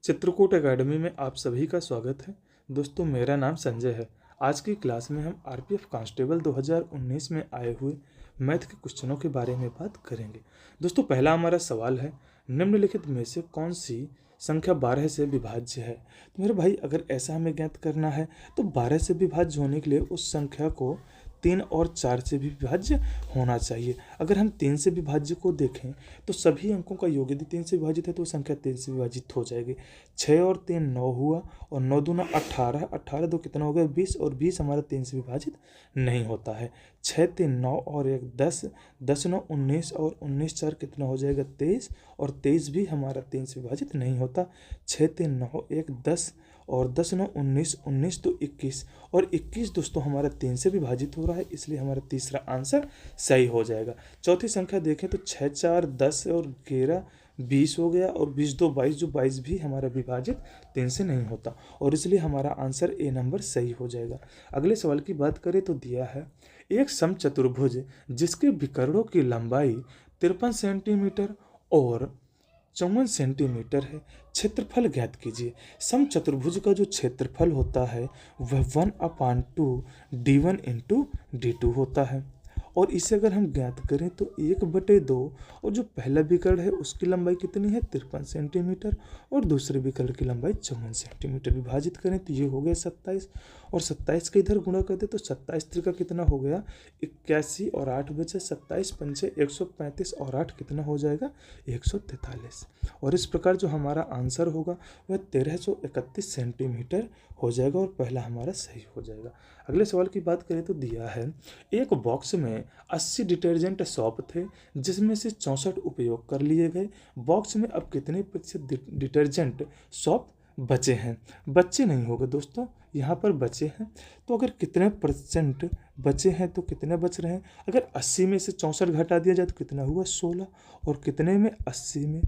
Chitrakoot academy में आप सभी का स्वागत है। दोस्तों, मेरा नाम संजय है। आज की क्लास में हम आरपीएफ कांस्टेबल 2019 में आए हुए मैथ के क्वेश्चनों के बारे में बात करेंगे। दोस्तों, पहला हमारा सवाल है, निम्नलिखित में से कौन सी संख्या 12 से विभाज्य है। तो मेरे भाई, अगर ऐसा हमें ज्ञात करना है तो 12 से विभाज्य होने के लिए उस संख्या को 3 और 4 से भी विभाज्य होना चाहिए। अगर हम 3 से विभाज्य को देखें तो सभी अंकों का योग यदि 3 से विभाजित है तो संख्या 3 से विभाजित हो जाएगी। 6 और 3 9 हुआ और 9 दूना 18, 18 दो कितना हो गया 20, और 20 हमारा 3 से विभाजित नहीं होता है। 6 3 9 और 1 10, 10 9 19 और 19 4 कितना हो जाएगा 23, और 23 भी हमारा 3 से विभाजित नहीं होता। 6 3 9 1 10 और 10 9 19, 19 तो 21, और 21 दोस्तों हमारा 3 से विभाजित हो रहा है, इसलिए हमारा तीसरा आंसर सही हो जाएगा। चौथी संख्या देखें तो 6 4 10 और 11 20 हो गया, और 20 2 22, जो 22 भी हमारा विभाजित 3 से नहीं होता, और इसलिए हमारा आंसर ए नंबर सही हो जाएगा। अगले सवाल की बात करें तो दिया है, एक समचतुर्भुज जिसके विकर्णों की लंबाई 53 सेंटीमीटर और 54 सेंटीमीटर है, क्षेत्रफल ज्ञात कीजिए। समचतुर्भुज का जो क्षेत्रफल होता है वह 1/2 d1 इंटू d2 होता है, और इसे अगर हम ज्ञात करें तो 1/2, और जो पहला विकर्ण है उसकी लंबाई कितनी है 53 सेंटीमीटर, और दूसरे विकर्ण की लंबाई 54 सेंटीमीटर, विभाजित करें तो ये हो गया 27, और 27 का इधर गुणा कर दे तो 27 त्रिका कितना हो गया 81, और 8 बचे 27 पंचे 135, और 8 कितना हो जाएगा 143, और इस प्रकार जो हमारा आंसर होगा वह 1331 सेंटीमीटर हो जाएगा, और पहला हमारा सही हो जाएगा। अगले सवाल की बात करें तो दिया है, एक बॉक्स में 80 डिटर्जेंट सौंप थे जिसमें से 64 उपयोग कर लिए गए। बॉक्स में अब कितने प्रतिशत डिटर्जेंट सौंप बचे हैं। बच्चे नहीं होगा दोस्तों, यहाँ पर बचे हैं, तो अगर कितने परसेंट बचे हैं तो कितने बच रहे हैं। अगर 80 में से 64 घटा दिया जाए तो कितना हुआ 16, और कितने में 80 में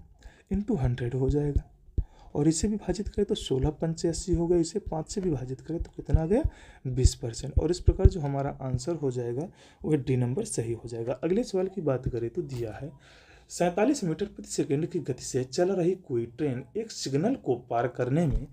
इंटू 100 हो जाएगा, और इसे विभाजित करें तो 16 पंचे 80 हो गया, इसे 5 से विभाजित करें तो कितना आ गया 20%, और इस प्रकार जो हमारा आंसर हो जाएगा वह डी नंबर सही हो जाएगा। अगले सवाल की बात करें तो दिया है, 47 मीटर प्रति सेकंड की गति से चल रही कोई ट्रेन एक सिग्नल को पार करने में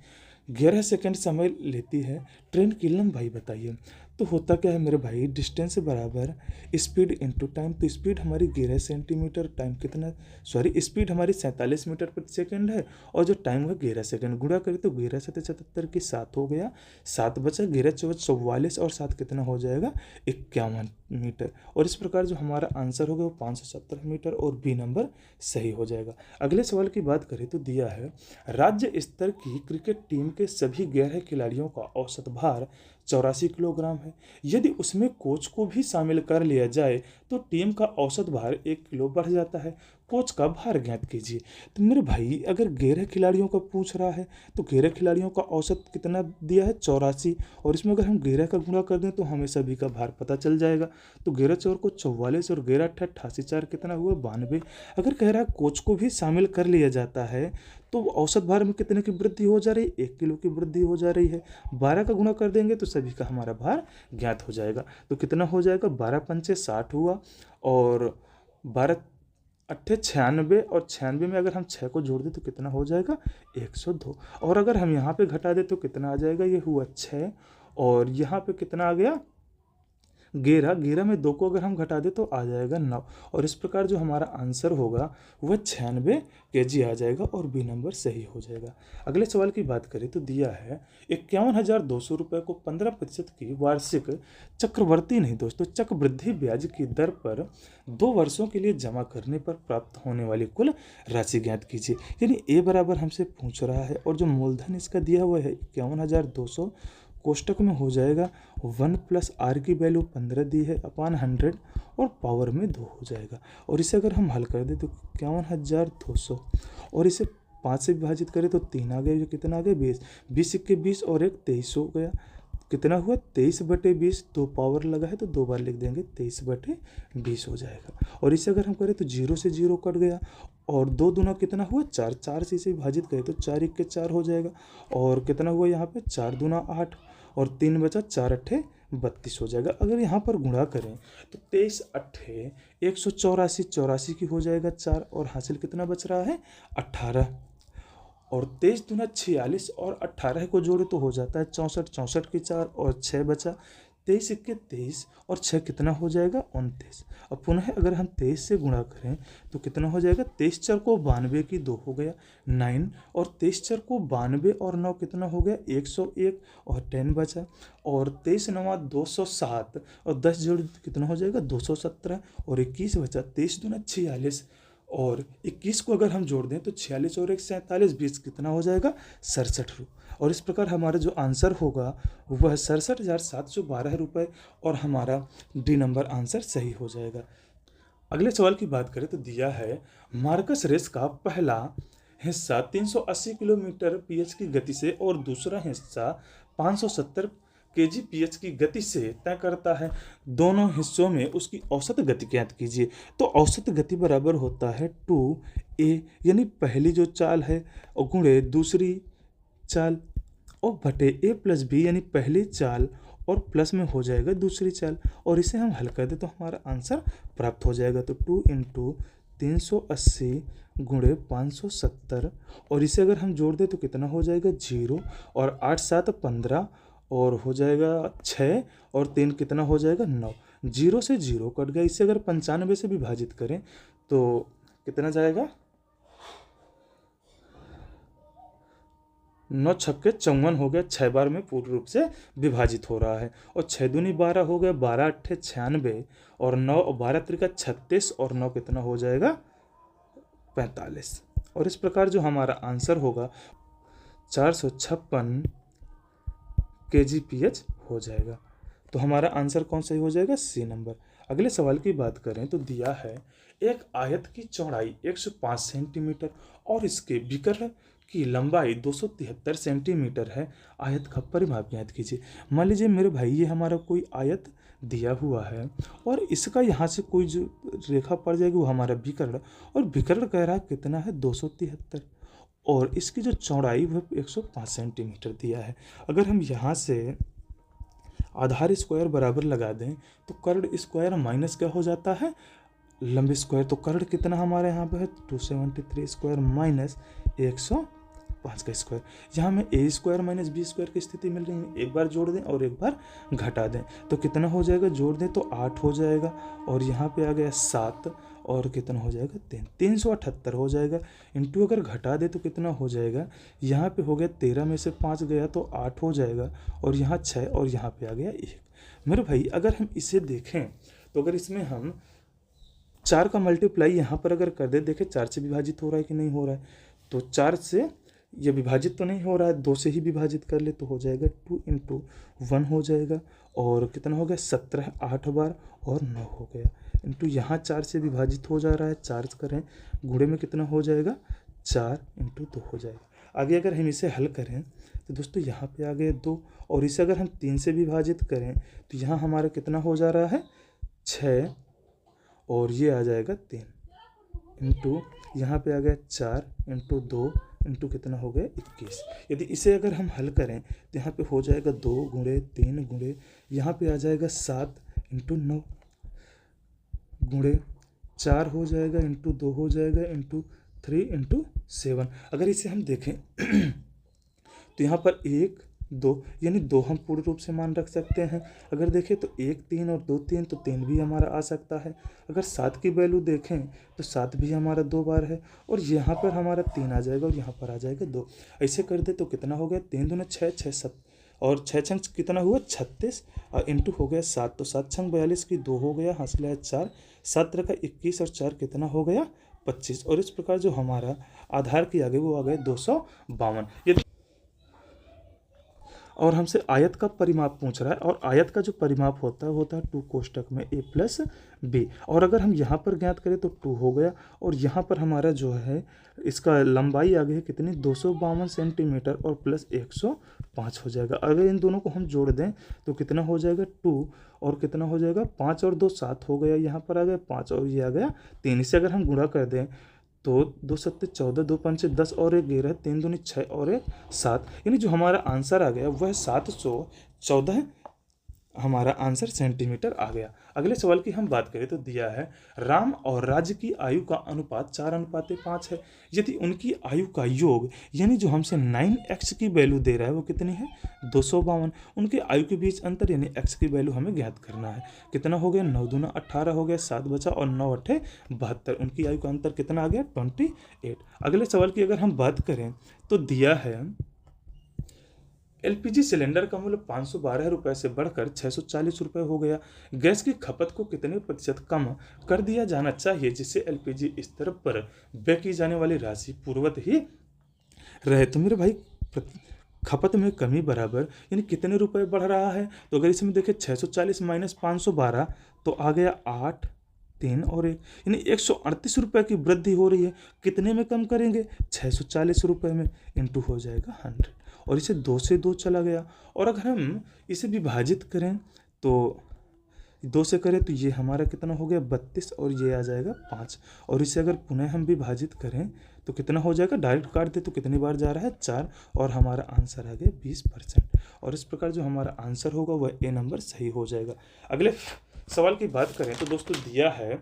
11 सेकंड समय लेती है, ट्रेन की लंबाई बताइए। तो होता क्या है मेरे भाई, डिस्टेंस बराबर स्पीड इंटू टाइम, तो स्पीड हमारी 11 सेंटीमीटर, टाइम कितना स्पीड हमारी 47 मीटर प्रति सेकंड है, और जो टाइम है 11 सेकंड, गुणा करें तो 11 से 77 की 7 हो गया, 7 बचा 11 14 44, और 7 कितना हो जाएगा 51 मीटर, और इस प्रकार जो हमारा आंसर होगा वो 517 मीटर, और बी नंबर सही हो जाएगा। अगले सवाल की बात करें तो दिया है, राज्य स्तर की क्रिकेट टीम के सभी 11 खिलाड़ियों का औसत भार 84 किलोग्राम है। यदि उसमें कोच को भी शामिल कर लिया जाए तो टीम का औसत भार 1 किलो बढ़ जाता है। कोच का भार ज्ञात कीजिए। तो मेरे भाई, अगर 11 खिलाड़ियों का पूछ रहा है तो 11 खिलाड़ियों का औसत कितना दिया है 84, और इसमें अगर हम 11 का गुणा कर दें तो हमें सभी का भार पता चल जाएगा। तो 11 4 को 44, और 11 8 88, 4 कितना हुआ 92। अगर कह रहा है कोच को भी शामिल कर लिया जाता है तो औसत भार में कितने की वृद्धि हो जा रही है 1 किलो की वृद्धि हो जा रही है। 12 का गुणा कर देंगे तो सभी का हमारा भार ज्ञात हो जाएगा। तो कितना हो जाएगा 12 पंचे 60 हुआ, और 12 अट्ठे 96, और 96 में अगर हम 6 को जोड़ दें तो कितना हो जाएगा 102, और अगर हम यहाँ पे घटा दें तो कितना आ जाएगा, ये हुआ 6, और यहाँ पे कितना आ गया 11 में 2 को अगर हम घटा दें तो आ जाएगा 9, और इस प्रकार जो हमारा आंसर होगा वह 96 kg आ जाएगा, और बी नंबर सही हो जाएगा। अगले सवाल की बात करें तो दिया है, 51,200 रुपये को 15% की वार्षिक चक्रवर्ती नहीं दोस्तों चक्रवृद्धि ब्याज की दर पर 2 वर्षों के लिए जमा करने पर प्राप्त होने वाली कुल राशि ज्ञात कीजिए। यानी ए बराबर हमसे पूछ रहा है, और जो मूलधन इसका दिया हुआ है 51,200, कोष्टक में हो जाएगा 1 प्लस आर की वैल्यू 15 दी है अपान 100, और पावर में 2 हो जाएगा, और इसे अगर हम हल कर दें तो 51,200, और इसे 5 से विभाजित करें तो 3 आ गया, जो कितना आ गया 20, 20 के 20 और 1 23 हो गया, कितना हुआ 23/20, 2 पावर लगा है तो 2 बार लिख देंगे 23/20 हो जाएगा, और इसे अगर हम करें तो 0 से 0 कट गया, और 2 दूना कितना हुआ 4, 4 से इसे विभाजित करें तो 4 1 के 4 हो जाएगा, और कितना हुआ यहाँ पे 4 दूना 8, और 3 बचा 4 अट्ठे 32 हो जाएगा। अगर यहाँ पर गुणा करें तो 23 अट्ठे 184, 84 की हो जाएगा 4, और हासिल कितना बच रहा है 18, और 23 दूना 46 और 18 को जोड़े तो हो जाता है 64, 64 की 4 और 6 बचा, 23 इक्के 23 और 6 कितना हो जाएगा 29। अब पुनः अगर हम 23 से गुणा करें तो कितना हो जाएगा, 23 चर को 92 की 2 हो गया 9 और 23 चर को 92 और 9 कितना हो गया 101 और 10 बचा, और 23 नवा 207 और 10 जोड़ कितना हो जाएगा 217 और 21 बचा, 23 दूना 46 और 21 को अगर हम जोड़ दें तो 46 और 1 47 20 कितना हो जाएगा 67 रुपये। और इस प्रकार हमारा जो आंसर होगा वह 67,712 रुपये और हमारा डी नंबर आंसर सही हो जाएगा। अगले सवाल की बात करें तो दिया है मार्कस रेस का पहला हिस्सा 380 किलोमीटर पीएच की गति से और दूसरा हिस्सा 570 kgph की गति से तय करता है, दोनों हिस्सों में उसकी औसत गति ज्ञात कीजिए। तो औसत गति बराबर होता है 2a यानी पहली जो चाल है और गुणे दूसरी चाल और बटे a प्लस बी यानी पहली चाल और प्लस में हो जाएगा दूसरी चाल, और इसे हम हल कर दें तो हमारा आंसर प्राप्त हो जाएगा। तो 2 × 380 गुणे 570 और इसे अगर हम जोड़ दें तो कितना हो जाएगा 0 और 8 7 15 और हो जाएगा 6 और 3 कितना हो जाएगा 9, 0 से 0 कट गया। इसे अगर 95 से विभाजित करें तो कितना जाएगा 9 छक्के 54 हो गया, 6 बार में पूर्ण रूप से विभाजित हो रहा है, और 6 दूनी 12 हो गया, 12 अट्ठे 96 और 9 और 12 त्रिका 36 और 9 कितना हो जाएगा 45। और इस प्रकार जो हमारा आंसर होगा 456 kgph हो जाएगा। तो हमारा आंसर कौन सही हो जाएगा, सी नंबर। अगले सवाल की बात करें तो दिया है एक आयत की चौड़ाई 105 सेंटीमीटर और इसके विकर्ण की लंबाई 273 सेंटीमीटर है, आयत का परिमाप ज्ञात कीजिए। मान लीजिए मेरे भाई ये हमारा कोई आयत दिया हुआ है और इसका यहाँ से कोई जो रेखा पड़ जाएगी वो हमारा विकर्ण, और विकर्ण कह रहा है कितना है 273 और इसकी जो चौड़ाई वह 105 सेंटीमीटर दिया है। अगर हम यहाँ से आधार स्क्वायर बराबर लगा दें तो कर्ण स्क्वायर माइनस क्या हो जाता है लंबी स्क्वायर, तो कर्ण कितना हमारे यहाँ पे है 273 स्क्वायर माइनस 105 का स्क्वायर। यहाँ में ए स्क्वायर माइनस बी स्क्वायर की स्थिति मिल रही है, एक बार जोड़ दें और एक बार घटा दें तो कितना हो जाएगा, जोड़ दें तो 8 हो जाएगा और यहाँ पे आ गया 7 और कितना हो जाएगा 378 हो जाएगा, इंटू अगर घटा दे तो कितना हो जाएगा, यहाँ पे हो गया 13 में से 5 गया तो 8 हो जाएगा और यहाँ 6 और यहाँ पे आ गया 1। मेरे भाई अगर हम इसे देखें तो अगर इसमें हम 4 का मल्टीप्लाई यहाँ पर अगर कर दे, देखें 4 से विभाजित हो रहा है कि नहीं हो रहा है, तो 4 से ये विभाजित तो नहीं हो रहा है, 2 से ही विभाजित कर ले तो हो जाएगा 2 × 1 हो जाएगा और कितना हो गया 17 8 बार और 9 हो गया, इंटू यहाँ 4 से विभाजित हो जा रहा है, 4 करें गुणे में कितना हो जाएगा 4 × 2 हो जाएगा। आगे अगर हम इसे हल करें तो दोस्तों यहाँ पे आ गए 2 और इसे अगर हम 3 से विभाजित करें तो यहाँ हमारा कितना हो जा रहा है 6 और ये आ जाएगा 3 इंटू यहाँ पे आ गया 4 × 2 इंटू कितना हो गया 21। यदि इसे अगर हम हल करें तो यहाँ पे हो जाएगा 2 गुणे 3 गुणे यहाँ पे आ जाएगा 7 × 9 गुणे 4 हो जाएगा इंटू 2 हो जाएगा इंटू 3 × 7। अगर इसे हम देखें तो यहाँ पर 1 2 यानी 2 हम पूर्ण रूप से मान रख सकते हैं। अगर देखें तो 1 3 और 2 3 तो 3 भी हमारा आ सकता है। अगर 7 की वैल्यू देखें तो 7 भी हमारा 2 बार है और यहाँ पर हमारा 3 आ जाएगा और यहाँ पर आ जाएगा 2। ऐसे कर दे तो कितना हो गया 3 दूना 6 6 7 और 6 छंग कितना हुआ 36 और इंटू हो गया 7 तो 7 छंग 42 की 2 हो गया, हासिल है 4 7 का 21 और 4 कितना हो गया 25। और इस प्रकार जो हमारा आधार के आगे वो आ गए 252। यदि और हमसे आयत का परिमाप पूछ रहा है और आयत का जो परिमाप होता है 2 कोष्टक में a प्लस बी, और अगर हम यहाँ पर ज्ञात करें तो 2 हो गया और यहाँ पर हमारा जो है इसका लंबाई आ गई है कितनी 252 सेंटीमीटर और प्लस 105 हो जाएगा। अगर इन दोनों को हम जोड़ दें तो कितना हो जाएगा 2 और कितना हो जाएगा 5 और 2 7 हो गया, यहाँ पर आ गया 5 और ये आ गया 3। इसे अगर हम गुणा कर दें तो 2 7 14 2 5 10 और 1 11 3 दूनी 6 और 1 7, यानी जो हमारा आंसर आ गया वह 714 हमारा आंसर सेंटीमीटर आ गया। अगले सवाल की हम बात करें तो दिया है राम और राज्य की आयु का अनुपात 4:5 है। यदि उनकी आयु का योग यानी जो हमसे 9x की वैल्यू दे रहा है वो कितनी है 252। उनके आयु के बीच अंतर यानी x की वैल्यू हमें ज्ञात करना है। कितना हो गया 9 दूना 18 हो गया, 7 बचा और 9 अट्ठे 72। उनकी आयु का अंतर कितना आ गया 28। अगले सवाल की अगर हम बात करें तो दिया है एलपीजी सिलेंडर का मूल्य 512 रुपये से बढ़कर 640 रुपये हो गया। गैस की खपत को कितने प्रतिशत कम कर दिया जाना चाहिए जिससे एलपीजी स्तर पर व्यय की जाने वाली राशि पूर्ववत ही रहे। तो मेरे भाई खपत में कमी बराबर यानी कितने रुपए बढ़ रहा है, तो अगर इसमें देखें 640 माइनस 512 तो आ गया 8 3 और 1 यानी 138 रुपये की वृद्धि हो रही है। कितने में कम करेंगे 640 रुपये में, इंटू हो जाएगा 100 और इसे 2 से 2 चला गया। और अगर हम इसे विभाजित करें तो 2 से करें तो ये हमारा कितना हो गया 32 और ये आ जाएगा 5। और इसे अगर पुनः हम विभाजित करें तो कितना हो जाएगा, डायरेक्ट काट दे तो कितनी बार जा रहा है 4 और हमारा आंसर आ गया 20%। और इस प्रकार जो हमारा आंसर होगा वह ए नंबर सही हो जाएगा। अगले सवाल की बात करें तो दोस्तों दिया है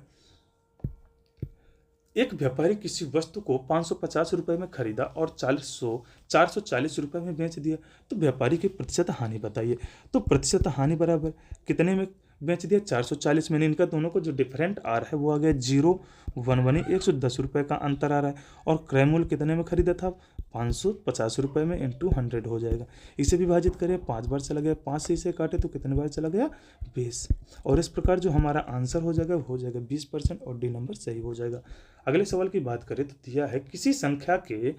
एक व्यापारी किसी वस्तु को 550 रुपये में खरीदा और 440 रुपये में बेच दिया, तो व्यापारी की प्रतिशत हानि बताइए। तो प्रतिशत हानि बराबर कितने में बेच दिया 440 में, इनका दोनों को जो डिफरेंट आ रहा है वो आ गया 0 1 110 रुपये का अंतर आ रहा है। और क्रय मूल्य कितने में खरीदा था 550 रुपये में, इंटू 100 हो जाएगा। इसे विभाजित करें 5 बार चला गया, 5 से इसे काटे तो कितने बार चला गया 20। और इस प्रकार जो हमारा आंसर हो जाएगा वो हो जाएगा 20% और डी नंबर सही हो जाएगा। अगले सवाल की बात करें तो दिया है किसी संख्या के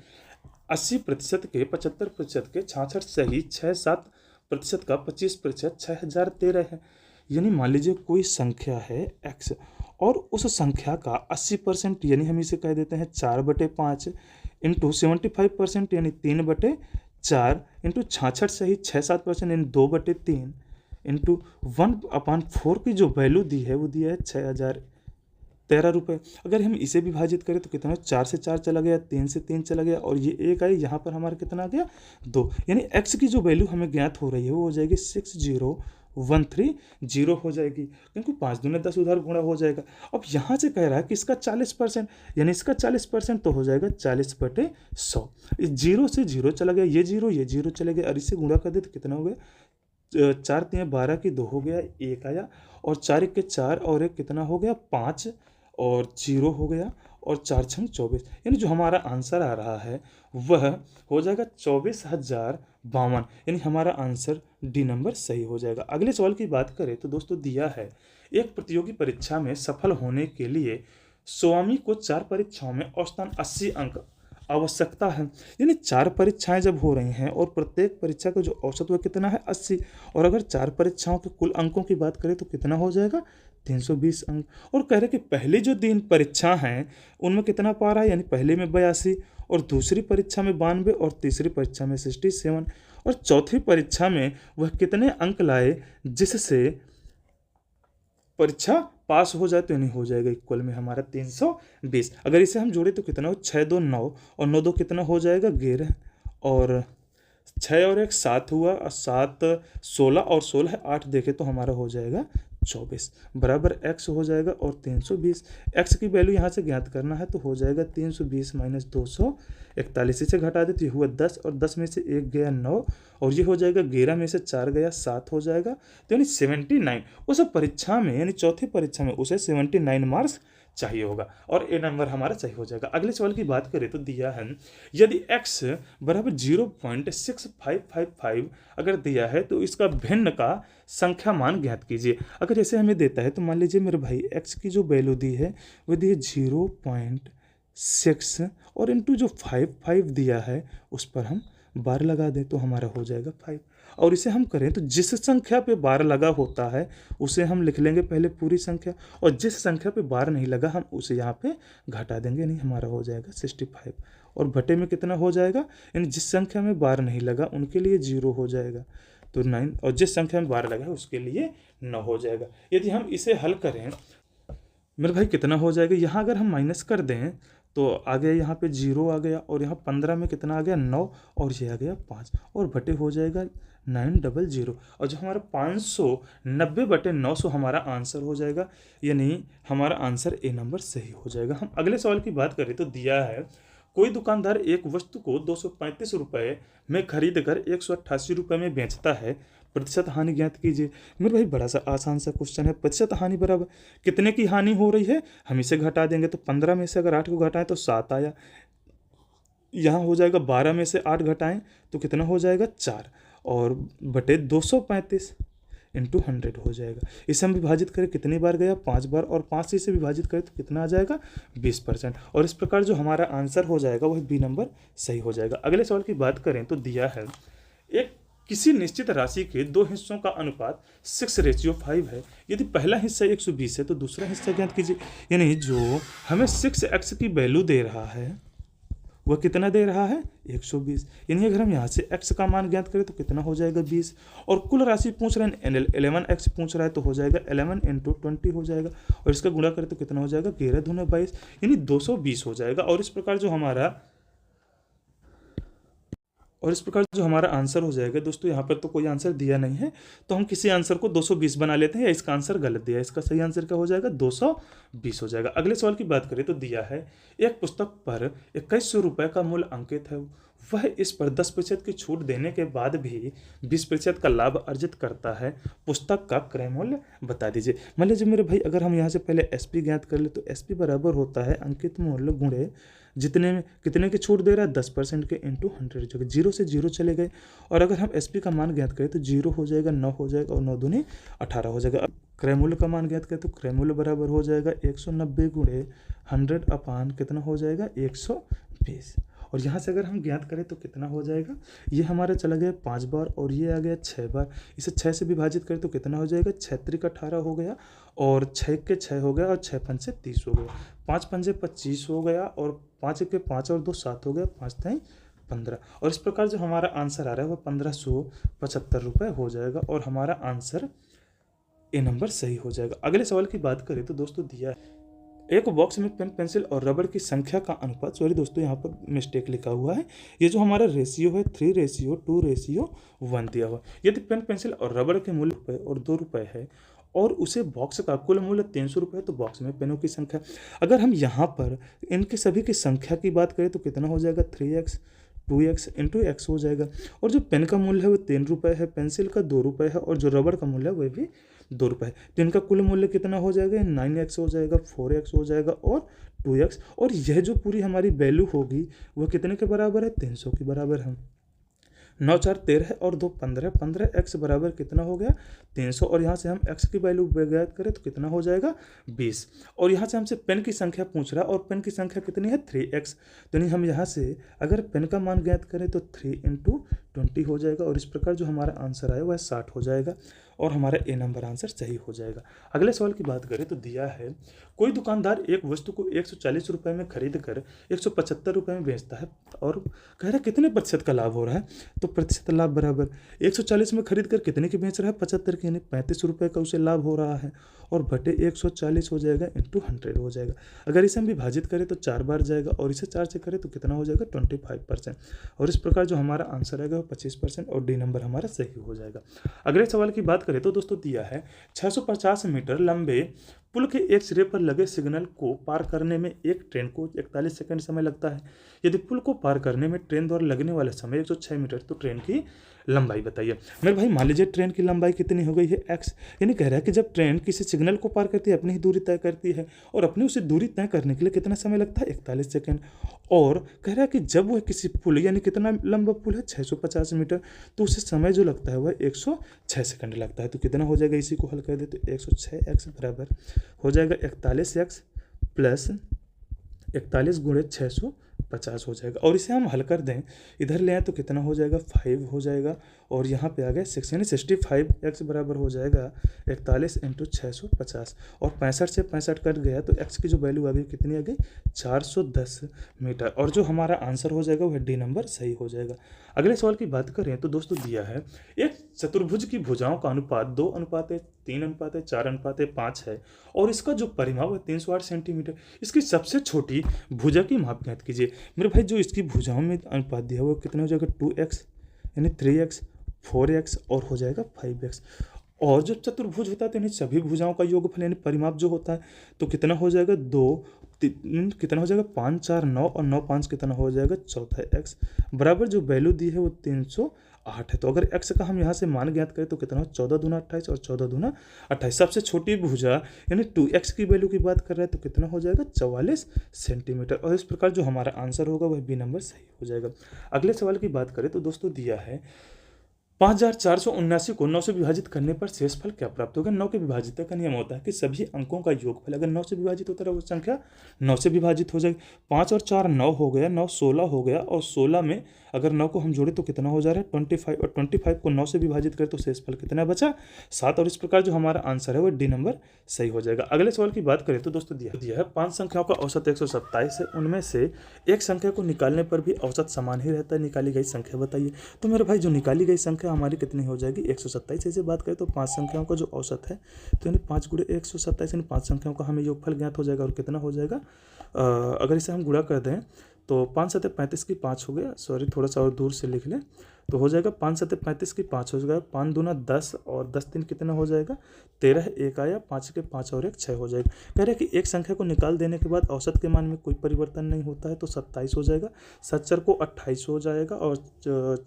80% के 75% के 66 सही 6-7% का 25% 6013 है। यानी मान लीजिए कोई संख्या है x और उस संख्या का 80% यानी हम इसे कह देते हैं 4/5 इंटू 75% यानी 3/4 इंटू 66 सही 6-7% यानी 2/3 इंटू 1/4 की जो वैल्यू दी है वो दिया है 6013 रुपये। अगर हम इसे विभाजित करें तो कितना 4 से 4 चला गया, 3 से 3 चला गया और ये 1 आई, यहाँ पर हमारा कितना आ गया 2। यानी x की जो वैल्यू हमें ज्ञात हो रही है वो हो जाएगी 60,130 हो जाएगी, क्योंकि 5 दूने 10 उधर गुणा हो जाएगा। अब यहाँ से कह रहा है कि इसका 40% यानी इसका 40% तो हो जाएगा 40/100। इस 0 से 0 चला गया, ये 0 चले गए और इससे गुणा कर दे तो कितना हो गया 4 3 12 की 2 हो गया 1 आया और 4 1 के 4 और 1 कितना हो गया 5 और 0 हो गया और 4 6 24। यानी जो हमारा आंसर आ रहा है वह हो जाएगा 24,052। यानी हमारा आंसर डी नंबर सही हो जाएगा। अगले सवाल की बात करें तो दोस्तों दिया है एक प्रतियोगी परीक्षा में सफल होने के लिए स्वामी को 4 परीक्षाओं में औसतन 80 अंक आवश्यकता है। यानी 4 परीक्षाएं जब हो रही हैं और प्रत्येक परीक्षा का जो औसत वह कितना है 80, और अगर 4 परीक्षाओं के कुल अंकों की बात करें तो कितना हो जाएगा 320 अंक। और कह रहे कि पहली जो 3 परीक्षा हैं उनमें कितना पा रहा है, यानी पहले में 82 और दूसरी परीक्षा में 92 और तीसरी परीक्षा में 67 और चौथी परीक्षा में वह कितने अंक लाए जिससे परीक्षा पास हो जाए, तो यानी हो जाएगा इक्वल में हमारा 320। अगर इसे हम जोड़े तो कितना हो 6 2 9 और 9 2 कितना हो जाएगा 11 और 6 और 1 7 हुआ और 7 16 और 16 8 देखे तो हमारा हो जाएगा 24 बराबर x हो जाएगा और 320। x की वैल्यू यहाँ से ज्ञात करना है तो हो जाएगा 320 माइनस 241, इसे घटा दे तो ये हुआ 10 और 10 में से 1 गया 9 और ये हो जाएगा 11 में से 4 गया 7 हो जाएगा, तो यानी 79। उस परीक्षा में यानी चौथी परीक्षा में उसे 79 मार्क्स चाहिए होगा और ए नंबर हमारा सही हो जाएगा। अगले सवाल की बात करें तो दिया है यदि x बराबर 0.6555 अगर दिया है तो इसका भिन्न का संख्या मान ज्ञात कीजिए। अगर ऐसे हमें देता है तो मान लीजिए मेरे भाई x की जो वैल्यू दी है वो दी है 0.6 और इंटू जो 55 दिया है उस पर हम 12 लगा दें तो हमारा हो जाएगा 5। और इसे हम करें तो जिस संख्या पे 12 लगा होता है उसे हम लिख लेंगे पहले पूरी संख्या और जिस संख्या पे 12 नहीं लगा हम उसे यहाँ पे घटा देंगे, नहीं हमारा हो जाएगा 65 और बटे में कितना हो जाएगा, यानी जिस संख्या में 12 नहीं लगा उनके लिए 0 हो जाएगा तो 9 और जिस संख्या में 12 लगा है उसके लिए 9 हो जाएगा। यदि हम इसे हल करें मेरे भाई कितना हो जाएगा, यहाँ अगर हम माइनस कर दें तो आ गया यहाँ पे 0 आ गया और यहाँ 15 में कितना आ गया 9 और ये आ गया 5 और बटे हो जाएगा 900। और जो हमारा 590/900 हमारा आंसर हो जाएगा, यानी हमारा आंसर ए नंबर सही हो जाएगा। हम अगले सवाल की बात करें तो दिया है कोई दुकानदार एक वस्तु को 235 रुपये में खरीद कर 188 रुपये में बेचता है, प्रतिशत हानि ज्ञात कीजिए। मेरे भाई बड़ा सा आसान सा क्वेश्चन है। प्रतिशत हानि बराबर कितने की हानि हो रही है, हम इसे घटा देंगे तो 15 में से अगर 8 को घटाएं तो 7 आया। यहाँ हो जाएगा 12 में से 8 घटाएं तो कितना हो जाएगा 4, और बटे 235 इंटू 100 हो जाएगा। इसे हम विभाजित करें कितनी बार गया 5 बार, और 5 से इसे विभाजित करें तो कितना आ जाएगा 20%। और इस प्रकार जो हमारा आंसर हो जाएगा वह बी नंबर सही हो जाएगा। अगले सवाल की बात करें तो दिया है एक किसी निश्चित राशि के दो हिस्सों का अनुपात 6:5 है। यदि पहला हिस्सा 120 है तो दूसरा हिस्सा ज्ञात कीजिए। यानी जो हमें 6x की वैल्यू दे रहा है वह कितना दे रहा है 120। यानी अगर हम यहाँ से x का मान ज्ञात करें तो कितना हो जाएगा 20, और कुल राशि पूछ रहे हैं 11x पूछ रहा है तो हो जाएगा 11 × 20 हो जाएगा, और इसका गुणा करें तो कितना हो जाएगा 11 दूने 22, यानी 220 हो जाएगा। और इस प्रकार जो हमारा आंसर हो जाएगा दोस्तों, यहाँ पर तो कोई आंसर दिया नहीं है तो हम किसी आंसर को 220 बना लेते हैं, या इसका आंसर गलत दिया है। इसका सही आंसर क्या हो जाएगा 220 हो जाएगा। अगले सवाल की बात करें तो दिया है एक पुस्तक पर 2100 रुपये का मूल्य अंकित है, वह इस पर 10% की छूट देने के बाद भी 20% का लाभ अर्जित करता है, पुस्तक का क्रय मूल्य बता दीजिए। मान लीजिए मेरे भाई अगर हम यहाँ से पहले SP ज्ञात कर ले तो SP बराबर होता है अंकित मूल्य गुणे जितने में कितने की छूट दे रहा है 10% के इंटू 100 जो कि 0 से 0 चले गए। और अगर हम SP का मान ज्ञात करें तो 0 हो जाएगा 9 हो जाएगा, और 9 दूनी 18 हो जाएगा। क्रय मूल्य का मान ज्ञात करें तो क्रय मूल्य बराबर हो जाएगा 190 गुणे 100 अपान कितना हो जाएगा 120। और यहाँ से अगर हम ज्ञात करें तो कितना हो जाएगा, ये हमारा चला गया 5 बार और ये आ गया 6 बार। इसे 6 से विभाजित करें तो कितना हो जाएगा 6 × 18 हो गया, और 6 के 6 हो गया, और 6 पंचे 30 हो गया, 5 पंजे 25 हो गया, और 5 के 5 और 2 7 हो गया, 5 3 15। और इस प्रकार जो हमारा आंसर आ रहा है वह 1575 रुपये हो जाएगा, और हमारा आंसर ए नंबर सही हो जाएगा। अगले सवाल की बात करें तो दोस्तों दिया है एक बॉक्स में पेन पेंसिल और रबड़ की संख्या का अनुपात, सॉरी दोस्तों यहाँ पर मिस्टेक लिखा हुआ है, ये जो हमारा रेशियो है 3:2:1 दिया हुआ। यदि पेन पेंसिल और रबड़ के मूल्य रुपये और 2 रुपये है और उसे बॉक्स का कुल मूल्य 300 रुपये है, तो बॉक्स में पेनों की संख्या, अगर हम यहाँ पर इनके सभी की संख्या की बात करें तो कितना हो जाएगा 3x 2x इंटू x हो जाएगा। और जो पेन का मूल्य है वो 3 रुपये है, पेंसिल का 2 रुपये है, और जो रबड़ का मूल्य है वह भी 2 रुपये है। तो इनका कुल मूल्य कितना हो जाएगा 9x हो जाएगा, 4x हो जाएगा और 2x। और यह जो पूरी हमारी वैल्यू होगी वह कितने के बराबर है 300 के बराबर है। 9 4 13 और 2 15, 15x बराबर कितना हो गया 300। और यहाँ से हम x की वैल्यू ज्ञात करें तो कितना हो जाएगा 20। और यहाँ से हमसे पेन की संख्या पूछ रहा है, और पेन की संख्या कितनी है 3x। तो नहीं हम यहाँ से अगर पेन का मान ज्ञात करें तो 3 × 20 हो जाएगा, और इस प्रकार जो हमारा आंसर आया वह 60 हो जाएगा, और हमारा ए नंबर आंसर सही हो जाएगा। अगले सवाल की बात करें तो दिया है कोई दुकानदार एक वस्तु को 140 रुपये में खरीद कर 175 रुपये में बेचता है, और कह रहा है कितने प्रतिशत का लाभ हो रहा है, तो प्रतिशत लाभ बराबर 140 में खरीद कर कितने की बेच रहा है 75 की, यानी 35 रुपये का उसे लाभ हो रहा है, और बटे 140 हो जाएगा इंटू 100 हो जाएगा। अगर इसे हम विभाजित करें तो 4 बार जाएगा, और इसे 4 से करें तो कितना हो जाएगा 25%। और इस प्रकार जो हमारा आंसर आएगा 25%, और डी नंबर हमारा सही हो जाएगा। अगले सवाल की बात करें तो दोस्तों दिया है 650 मीटर लंबे पुल के एक सिरे पर लगे सिग्नल को पार करने में एक ट्रेन को 41 सेकंड समय लगता है। यदि पुल को पार करने में ट्रेन द्वारा लगने वाला समय 106 मीटर, तो ट्रेन की लंबाई बताइए। मेरे भाई मान लीजिए ट्रेन की लंबाई कितनी हो गई है x, यानी कह रहा है कि जब ट्रेन किसी सिग्नल को पार करती है अपनी ही दूरी तय करती है, और अपनी उसे दूरी तय करने के लिए कितना समय लगता है 41 सेकंड। और कह रहा है कि जब वह किसी पुल, यानी कितना लंबा पुल है 650 मीटर, तो उसे समय जो लगता है वह 106 सेकंड लगता है। तो कितना हो जाएगा, इसी को हल कर दे तो 106x बराबर हो जाएगा 41x प्लस 41 गुणे 650 हो जाएगा। और इसे हम हल कर दें, इधर ले आए तो कितना हो जाएगा 5 हो जाएगा, और यहाँ पे आ गया 6, यानी 65x बराबर हो जाएगा 41 × 650। और 65 से 65 कट गया तो x की जो वैल्यू आ गई कितनी आ गई 410 मीटर, और जो हमारा आंसर हो जाएगा वह डी नंबर सही हो जाएगा। अगले सवाल की बात करें तो दोस्तों दिया है एक चतुर्भुज की भुजाओं का अनुपात 2:3:4:5 है, और इसका जो परिमाप है 308 सेंटीमीटर। इसकी सबसे छोटी भुजा की माप ज्ञात कीजिए। मेरे भाई जो इसकी भुजाओं में अनुपात दिया है वो कितना हो जाएगा 2x, यानी 3x 4x और हो जाएगा 5x। और जब चतुर्भुज होता है तो इन्हीं सभी भुजाओं का योगफल यानी परिमाप जो होता है तो कितना हो जाएगा 2 कितना हो जाएगा 5 4 9 और 9 5 कितना हो जाएगा 14x बराबर जो वैल्यू दी है वो 308 है। तो अगर x का हम यहाँ से मान ज्ञात करें तो कितना हो 14 दूना 28 और 14 दूना 28। सबसे छोटी भुजा यानी 2x की वैल्यू की बात कर रहे हैं तो कितना हो जाएगा 44 सेंटीमीटर। और इस प्रकार जो हमारा आंसर होगा वह बी नंबर सही हो जाएगा। अगले सवाल की बात करें तो दोस्तों दिया है 5479 को 9 से विभाजित करने पर शेषफल क्या प्राप्त होगा। 9 के विभाजित का नियम होता है कि सभी अंकों का योगफल अगर 9 से विभाजित होता है वो संख्या 9 से विभाजित हो जाएगी। 5 और 4 9 हो गया, 9 16 हो गया और 16 में अगर 9 को हम जोड़े तो कितना हो जा रहा है 25 और 25 को 9 से विभाजित करें तो शेषफल कितना बचा 7। और इस प्रकार जो हमारा आंसर है वो डी नंबर सही हो जाएगा। अगले सवाल की बात करें तो दोस्तों दिया है 5 संख्याओं का औसत 127 है, उनमें से एक संख्या को निकालने पर भी औसत समान ही रहता है, निकाली गई संख्या बताइए। तो मेरे भाई जो निकाली गई संख्या हमारी कितनी हो जाएगी 127। ऐसे बात करें तो 5 संख्याओं का जो औसत है तो यानी 5 गुणे 127 यानी 5 संख्याओं का हमें योगफल ज्ञात हो जाएगा और कितना हो जाएगा अगर इसे हम गुणा कर दें तो 5 सत्ते 35 की 5 हो गया, सॉरी थोड़ा सा और दूर से लिख लें तो हो जाएगा 5 सत्ते 35 की 5 हो जाएगा, 5 दूना 10 और 10 3 कितना हो जाएगा 13, एक आया 5 के 5 और 1 6 हो जाएगा। कह रहे हैं कि एक संख्या को निकाल देने के बाद औसत के मान में कोई परिवर्तन नहीं होता है तो 27 हो जाएगा, 7 4 को 28 हो जाएगा और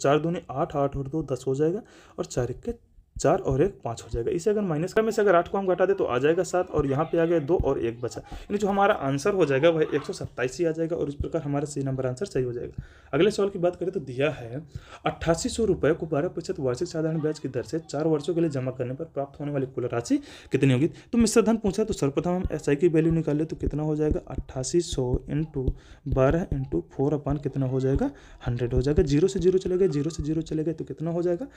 4 दूनी 8, 8 और 2 10 हो जाएगा और 4 1 के 4 और 1 5 हो जाएगा। इसे अगर माइनस में से अगर 8 को हम घटा दे तो आ जाएगा 7 और यहाँ पे आ गया 2 और 1 बचा, यानी जो हमारा आंसर हो जाएगा वह 127 ही आ जाएगा और इस प्रकार हमारा सी नंबर आंसर सही हो जाएगा। अगले सवाल की बात करें तो दिया है 8800 रुपये को 12% वार्षिक साधारण ब्याज की दर से 4 वर्षों के लिए जमा करने पर प्राप्त होने वाली कुल राशि कितनी होगी। तो मिश्र धन पूछा तो सर्वप्रथम हम SI की वैल्यू निकाल ले तो कितना हो जाएगा 8800 इंटू 12 इंटू 4 अपान कितना हो जाएगा 100 हो जाएगा। 0 से 0 चले गए, 0 से 0 चले गए तो कितना हो जाएगा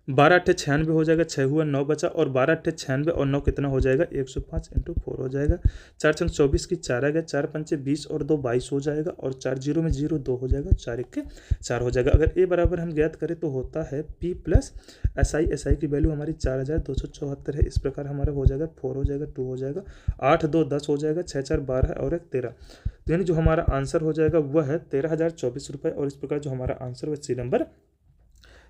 12 8 96 हो जाएगा, 6 हुआ 9 बचा और 12 8 96 और 9 कितना हो जाएगा 105 इंटू 4 हो जाएगा। 4 6 24 की 4 आ गया, 4 5 20 और 2 22 हो जाएगा और 4 0 में 0 2 हो जाएगा, 4 1 के 4 हो जाएगा। अगर ए बराबर हम ज्ञात करें तो होता है P प्लस SI की वैल्यू हमारी 4274 है। इस प्रकार हमारा हो जाएगा 4 हो जाएगा, 2 हो जाएगा, 8 2 10 हो जाएगा, 6 4 12 और 1 13। तो यानी जो हमारा आंसर हो जाएगा वह है 13,024 रुपये और इस प्रकार जो हमारा आंसर वह सी नंबर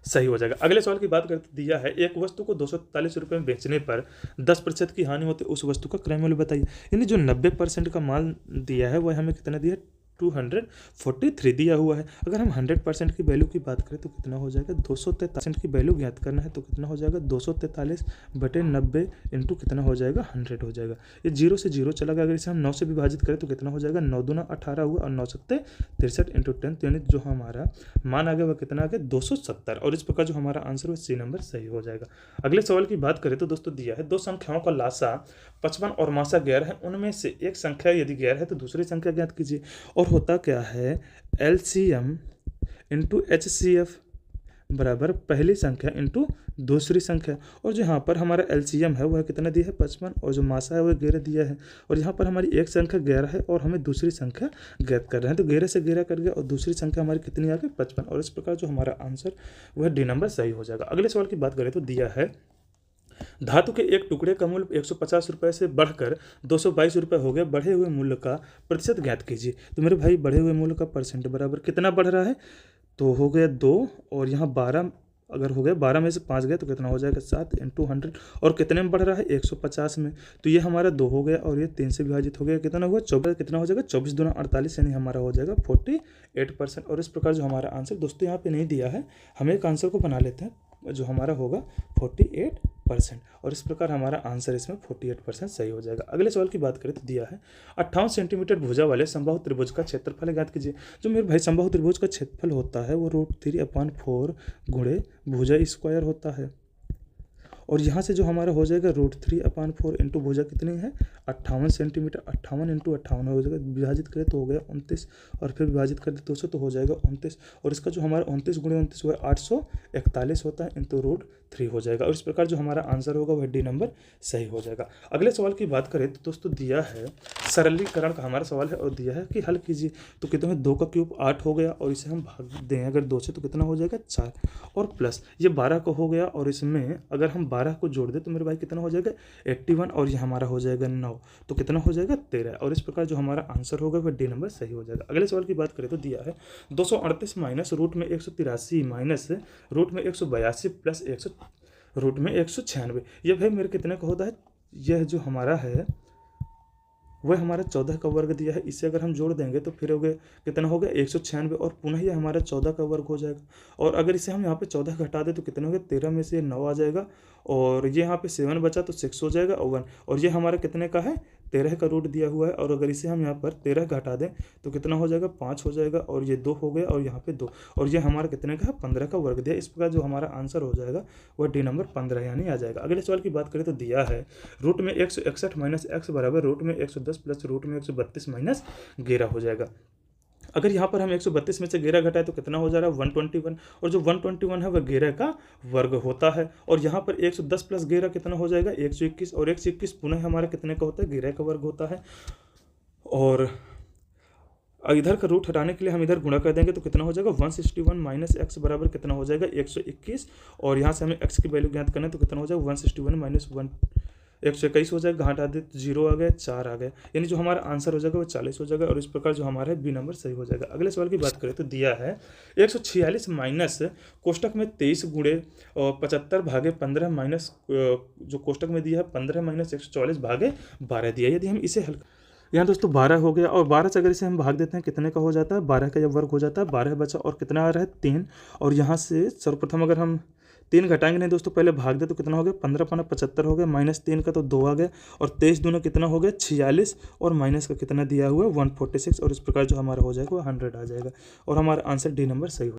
सही हो जाएगा। अगले सवाल की बात करते दिया है एक वस्तु को 243 रुपये में बेचने पर 10% की हानि होती है, उस वस्तु का क्रय मूल्य बताइए। यानी जो 90% का माल दिया है वह हमें कितना दिया है 243 दिया हुआ है। अगर हम 100% की वैल्यू की बात करें तो कितना हो जाएगा 243 की वैल्यू ज्ञात करना है तो कितना हो जाएगा 243 बटे 90 इंटू कितना हो जाएगा 100 हो जाएगा। ये 0 से 0 चला गया, अगर इसे हम 9 से विभाजित करें तो कितना हो जाएगा 9 दूना 18 हुआ और 9 सत्ते 63 इंटू 10 तो यानी जो हमारा मान आ गया वह कितना आ गया 270 और इस प्रकार जो हमारा आंसर वह सी नंबर सही हो जाएगा। अगले सवाल की बात करें तो दोस्तों दिया है 2 संख्याओं का लासा 55 और मासा गैर है, उनमें से एक संख्या यदि गैर है तो दूसरी संख्या ज्ञात कीजिए। और होता क्या है LCM इंटू HCF बराबर पहली संख्या इंटू दूसरी संख्या। और जो यहाँ पर हमारा LCM है वह कितना दिया है 55 और जो मासा है वह 11 दिया है और यहाँ पर हमारी एक संख्या 11 है और हमें दूसरी संख्या ज्ञात कर रहे हैं तो 11 से 11 कर गया और दूसरी संख्या हमारी कितनी आ गई 55 और इस प्रकार जो हमारा आंसर वह डी नंबर सही हो जाएगा। अगले सवाल की बात करें तो दिया है धातु के एक टुकड़े का मूल्य 150 रुपये से बढ़कर 222 रुपये हो गया, बढ़े हुए मूल्य का प्रतिशत ज्ञात कीजिए। तो मेरे भाई बढ़े हुए मूल्य का परसेंट बराबर कितना बढ़ रहा है तो हो गया 2 और यहाँ 12 अगर हो गया 12 में से 5 गया तो कितना हो जाएगा 7 इंटू 100 और कितने में बढ़ रहा है 150 में तो ये हमारा 2 हो गया और ये 3 से विभाजित हो गया कितना हुआ 24 कितना हो जाएगा 24 दूना 48 यानी हमारा हो जाएगा 48% और इस प्रकार जो हमारा आंसर दोस्तों यहाँ पे नहीं दिया है, हम एक आंसर को बना लेते हैं जो हमारा होगा 48% और इस प्रकार हमारा आंसर इसमें 48% सही हो जाएगा। अगले सवाल की बात करें तो दिया है 58 सेंटीमीटर भुजा वाले समबाहु त्रिभुज का क्षेत्रफल ज्ञात कीजिए। जो मेरे भाई समबाहु त्रिभुज का क्षेत्रफल होता है वो √3/4 गुणे भुजा स्क्वायर होता है और यहाँ से जो हमारा हो जाएगा √3/4 इंटू भुजा कितनी है 58 सेंटीमीटर, 58 इंटू 58 हो जाएगा, विभाजित करें तो हो गया 29 और फिर विभाजित कर दे 200 तो हो जाएगा 29 और इसका जो हमारा 29 गुणे 29 हुआ 841 होता है इंटू √3 हो जाएगा और इस प्रकार जो हमारा आंसर होगा वह डी नंबर सही हो जाएगा। अगले सवाल की बात करें तो दोस्तों दिया है सरलीकरण का हमारा सवाल है और दिया है कि हल कीजिए तो कितना है 2 का क्यूब 8 हो गया और इसे हम भाग दें अगर 2 से तो कितना हो जाएगा 4 और प्लस ये 12 का हो गया और इसमें अगर हम 12 को जोड़ दे तो मेरे भाई कितना हो जाएगा 81 और ये हमारा हो जाएगा 9, तो कितना हो जाएगा 13। और इस प्रकार जो हमारा आंसर होगा वह डी नंबर सही हो जाएगा। अगले सवाल की बात करें तो दिया है 238 माइनस रूट में 183 माइनस रूट में 182 प्लस 100 रूट में 196। यह भाई मेरे कितने का होता है, यह जो हमारा है वह हमारा 14 का वर्ग दिया है, इसे अगर हम जोड़ देंगे तो फिर हो गया कितना हो गया 196 और पुनः ये हमारा 14 का वर्ग हो जाएगा। और अगर इसे हम यहाँ पे 14 घटा दें तो कितना हो गया 13 में से ये 9 आ जाएगा और ये यहाँ पे 7 बचा तो 6 हो जाएगा और 1, और ये हमारा कितने का है 13 का रूट दिया हुआ है। और अगर इसे हम यहाँ पर 13 घटा दें तो कितना हो जाएगा 5 हो जाएगा और ये 2 हो गया और यहाँ पे 2 और ये हमारा कितने का है 15 का वर्ग दिया। इस प्रकार जो हमारा आंसर हो जाएगा वह डी नंबर 15 यानी आ जाएगा। अगले सवाल की बात करें तो दिया है रूट में 161 माइनस एक्स बराबर रूट में 110 प्लस रूट में 132 माइनस 11 हो जाएगा। अगर यहाँ पर हम 132 में से 11 घटाए तो कितना हो जा रहा है 121 और जो 121 है वह 11 का वर्ग होता है। और यहाँ पर 110 प्लस 11 कितना हो जाएगा 121 और 121 पुनः हमारा कितने का होता है 11 का वर्ग होता है। और इधर का रूट हटाने के लिए हम इधर गुणा कर देंगे तो कितना हो जाएगा 161 माइनस एक्स बराबर कितना हो जाएगा 121 और यहाँ से हमें एक्स की वैल्यू ज्ञात करना है तो कितना हो जाएगा 161 माइनस 121 हो जाएगा, घटा दे तो 0 आ गया 4 आ गया, यानी जो हमारा आंसर हो जाएगा वो 40 हो जाएगा। और इस प्रकार जो हमारा बी नंबर सही हो जाएगा। अगले सवाल की बात करें तो दिया है 146 माइनस कोष्टक में 23 गुणे 75 भागे 15 माइनस जो कोष्टक में दिया है 15 माइनस 144 भागे 12 दिया। यदि हम इसे हल यहाँ दोस्तों 12 हो गया और 12 से अगर इसे हम भाग देते हैं कितने का हो जाता है 12 का जब वर्ग हो जाता है 12 बचा और कितना आ रहा है 3। और यहाँ से सर्वप्रथम अगर हम 3 घटाएंगे नहीं दोस्तों पहले भाग दे तो कितना हो गया 15 15 75 हो गया माइनस 3 का तो 2 आ गया और 23 दोनों कितना हो गया 46 और माइनस का कितना दिया हुआ है 146 और इस प्रकार जो हमारा हो जाएगा वो 100 आ जाएगा और हमारा आंसर डी नंबर सही हो